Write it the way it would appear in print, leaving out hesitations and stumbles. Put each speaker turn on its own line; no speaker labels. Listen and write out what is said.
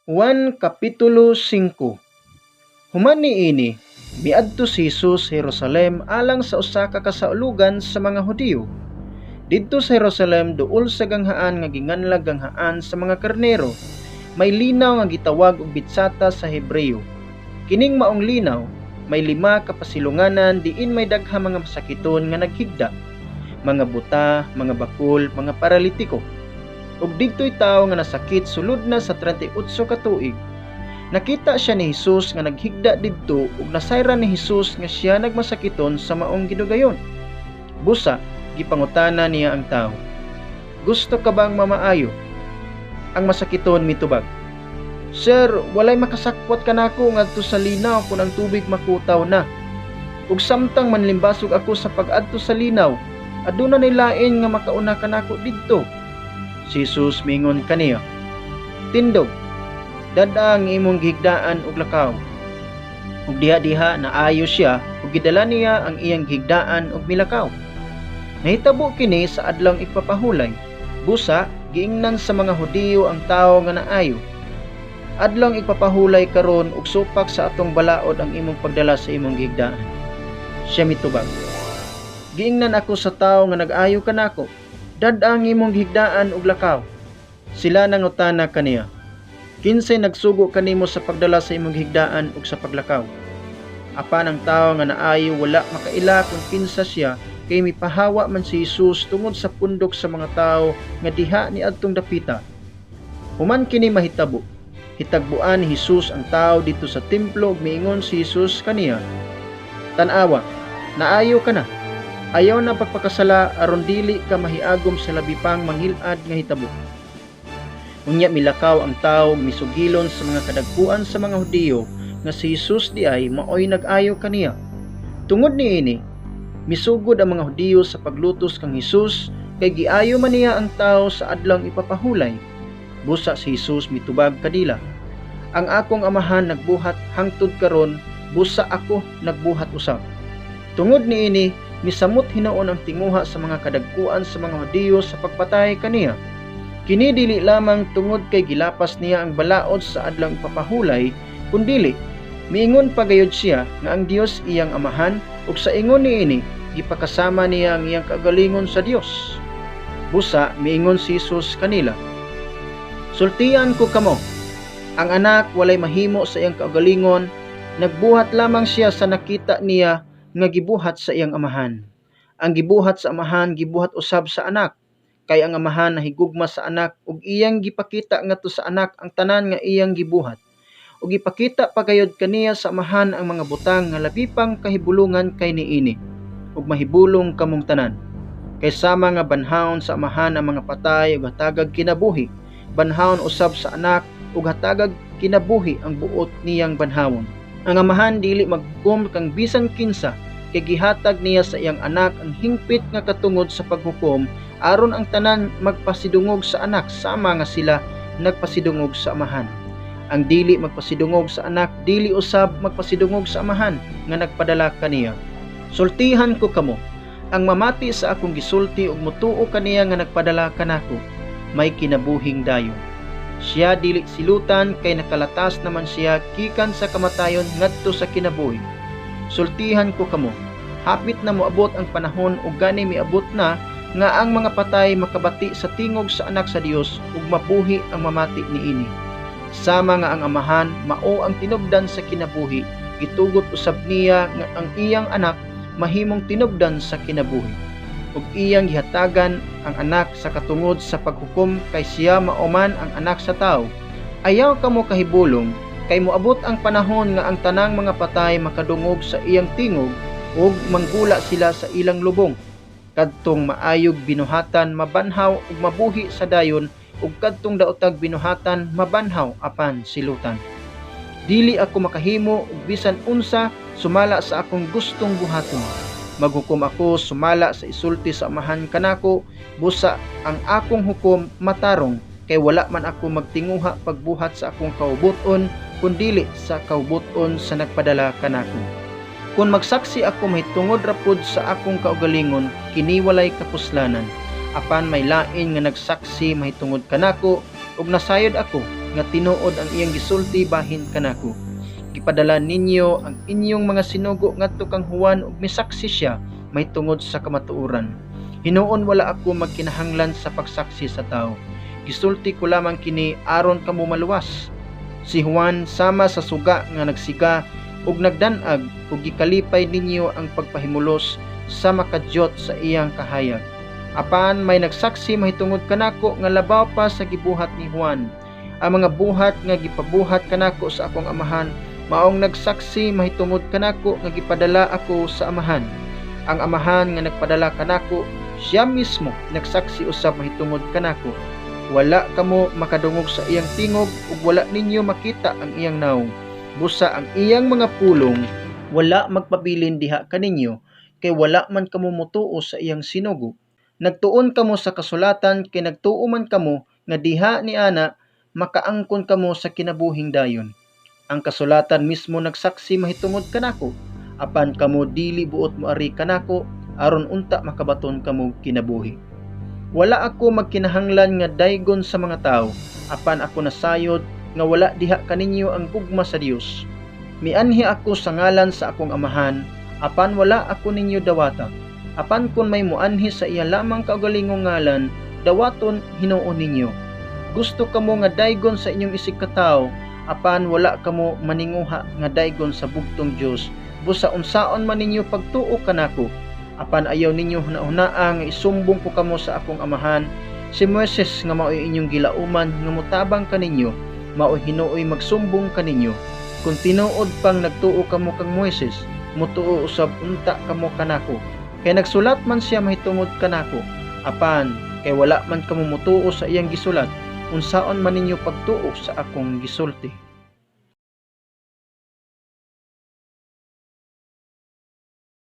Juan Kapitulo 5. Human niini, miadto si Jesus sa Jerusalem alang sa usa ka kasaulugan sa mga Hudiyo. Didto sa Jerusalem duol sa ganghaan nga ginganlag ganghaan sa mga karnero, may linaw nga gitawag og bitsata sa Hebreo. Kining maong linaw, may 5 ka pasilunganan diin may daghang mga masakiton nga naghigda, mga buta, mga bakul, mga paralitiko. Ug didto'y tawo nga nasakit sulod na sa 38 ka tuig. Nakita siya ni Jesus nga naghigda didto ug nasayran ni Jesus nga siya nagmasakiton sa maong gidugayon. Busa, gipangutana niya ang tawo, "Gusto ka bang mamaayo?" Ang masakiton mitubag, "Sir, walay makasakpot kanako ngadto sa linaw kun ang tubig makutaw na. Ug samtang manlimbasog ako sa pag-adto sa linaw, aduna nay lain nga makauna kanako didto." Si Jesus mingon kaniya, "Tindog, dada ang imong gihigdaan og lakaw." Ug diha-diha naayo siya ug gidala niya ang iyang gihigdaan og milakaw. Nahitabo kini sa adlawng ipapahulay. Busa, giingnan sa mga Hudiyo ang tawo nga naayo. Adlawng ipapahulay karon ug supak sa atong balaod ang imong pagdala sa imong gihigdaan. Siya mitubag, "Giingnan ako sa tawo nga nag-ayo kanako. Dada ang imong gihigdaan og lakaw." Sila nangutana kaniya, "Kinsay nagsugo kanimo sa pagdala sa imong gihigdaan ug sa paglakaw?" Apan ang tawo nga naayo wala makaila kung kinsa siya, kay mipahawa man si Jesus tungod sa pundok sa mga tawo nga diha niadtong dapita. Human kini mahitabo, hitagbuan ni Jesus ang tawo dito sa templo ug miingon si Jesus kaniya, "Tan-awa, naayo ka na. Ayaw na pagpakasala aron dili ka mahiagom sa labi pang manghilad nga hitabo." Unya milakaw ang tawo misugilon sa mga kadagkuan sa mga Hudiyo nga si Jesus di ay maoy nag-ayo kaniya. Tungod niini, misugod ang mga Hudiyo sa paglutos kang Jesus kay giayo man niya ang tawo sa adlawng ipapahulay. Busa si Jesus mitubag kadila, "Ang akong amahan nagbuhat hangtod karon, busa ako nagbuhat usab." Tungod niini, misamot hinoon ang tinguha sa mga kadagkuan sa mga Hudiyo sa pagpatay kaniya. Kini dili lamang tungod kay gilapas niya ang balaod sa adlawng ipapahulay, kundili miingon pagayod siya nga ang Dios iyang amahan ug sa ingon niini gipakasama niya ang iyang kagalingon sa Dios. Busa miingon si Jesus kanila, "Sultian ko kamo, ang anak walay mahimo sa iyang kagalingon, nagbuhat lamang siya sa nakita niya nga gibuhat sa iyang amahan. Ang gibuhat sa amahan gibuhat usab sa anak, kay ang amahan nahigugma sa anak ug iyang gipakita ngadto sa anak ang tanan nga iyang gibuhat. Ug ipakita pagayod kaniya sa amahan ang mga butang nga labi pang kahibulongan kay niini, ug mahibulong kamong tanan. Kay sama nga banhawon sa amahan ang mga patay ug hatagag kinabuhi, banhawon usab sa anak ug hatagag kinabuhi ang buot niyang banhawon. Ang amahan dili maghukom kang bisan kinsa, kay gihatag niya sa iyang anak ang hingpit nga katungod sa paghukom aron ang tanan magpasidungog sa anak sama nga sila nagpasidungog sa amahan. Ang dili magpasidungog sa anak dili usab magpasidungog sa amahan nga nagpadala kaniya. Sultihan ko kamo, ang mamati sa akong gisulti ug mutuo kaniya nga nagpadala kanako, may kinabuhing dayon. Siya dili silutan kay nakalatas naman siya gikan sa kamatayon ngadto sa kinabuhi. Sultihan ko kamo, hapit na moabot ang panahon ug gani miabot na nga ang mga patay makabati sa tingog sa anak sa Dios ug mabuhi ang mamati niini. Sama nga ang amahan mao ang tinubdan sa kinabuhi, gitugot usab niya nga ang iyang anak mahimong tinubdan sa kinabuhi. Ug iyang gihatagan ang anak sa katungod sa paghukom kay siya maoman ang anak sa tao. Ayaw kamo kahibulong kay moabot ang panahon nga ang tanang mga patay makadungog sa iyang tingog ug manggula sila sa ilang lubong. Kadtong maayog binuhatan mabanhaw ug mabuhi sa dayon, ug kadtong daotag binuhatan mabanhaw apan silutan. Dili ako makahimo og bisan unsa sumala sa akong gustong buhaton. Maghukom ako sumala sa isulti sa amahan kanako, busa ang akong hukom matarong, kay wala man ako magtinguha pagbuhat sa akong kaubuton, kundili sa kaubuton sa nagpadala kanako. Kung magsaksi ako mahitungod rapod sa akong kaugalingon, kini walay kapuslanan. Apan may lain nga nagsaksi mahitungod kanako ug nasayod ako, nga tinuod ang iyang gisulti bahin kanako. Gipadala ninyo ang inyong mga sinugo ngadto kang Juan ug misaksi siya may tungod sa kamatuoran. Hinuon wala ako magkinahanglan sa pagsaksi sa tao. Gisulti ko lamang kini aron kamo maluwas. Si Juan sama sa suga nga nagsiga ug nagdanag ug gikalipay ninyo ang pagpahimulos sa makadyot sa iyang kahayag. Apan may nagsaksi mahitungod kanako nga labaw pa sa gibuhat ni Juan. Ang mga buhat nga gipabuhat kanako sa akong amahan maong nagsaksi mahitungod kanako nga gipadala ako sa amahan. Ang amahan nga nagpadala kanako, siya mismo nagsaksi usab mahitungod kanako. Wala kamo makadungog sa iyang tingog ug wala ninyo makita ang iyang naong. Busa ang iyang mga pulong wala magpabilin diha kaninyo kay wala man kamo motuo sa iyang sinugo. Nagtuon kamo sa kasulatan kay nagtuo man kamo nga diha ni ana makaangkon kamo sa kinabuhing dayon. Ang kasulatan mismo nagsaksi mahitungod kanako, apan kamo dili buot moari kanako aron unta makabaton kamo kinabuhi. Wala ako magkinahanglan nga daygon sa mga tawo, apan ako nasayod nga wala diha kaninyo ang gugma sa Dios. Mianhi ako sa ngalan sa akong amahan, apan wala ako ninyo dawata. Apan kun may muanhi sa iya lamang kaugalingong ngalan, dawaton hinuon ninyo. Gusto kamo nga daygon sa inyong isig katawo, apan wala kamo maninguha nga daygon sa bugtong Dios. Busa unsaon man ninyo pagtuo kanako, apan ayaw ninyo hunahunaa nga isumbong ko kamo sa akong amahan. Si Moises nga mao'y inyong gilauman nga mutabang kaninyo, mao'y hinuoy magsumbong kaninyo. Kung tinuod pang nagtuo kamo kang Moises, mutuo usab unta kamo kanako. Kay nagsulat man siya mahitungod kanako, apan kay wala man kamo mutuo sa iyang gisulat, unsaon man ninyo pagtuo sa akong gisulti.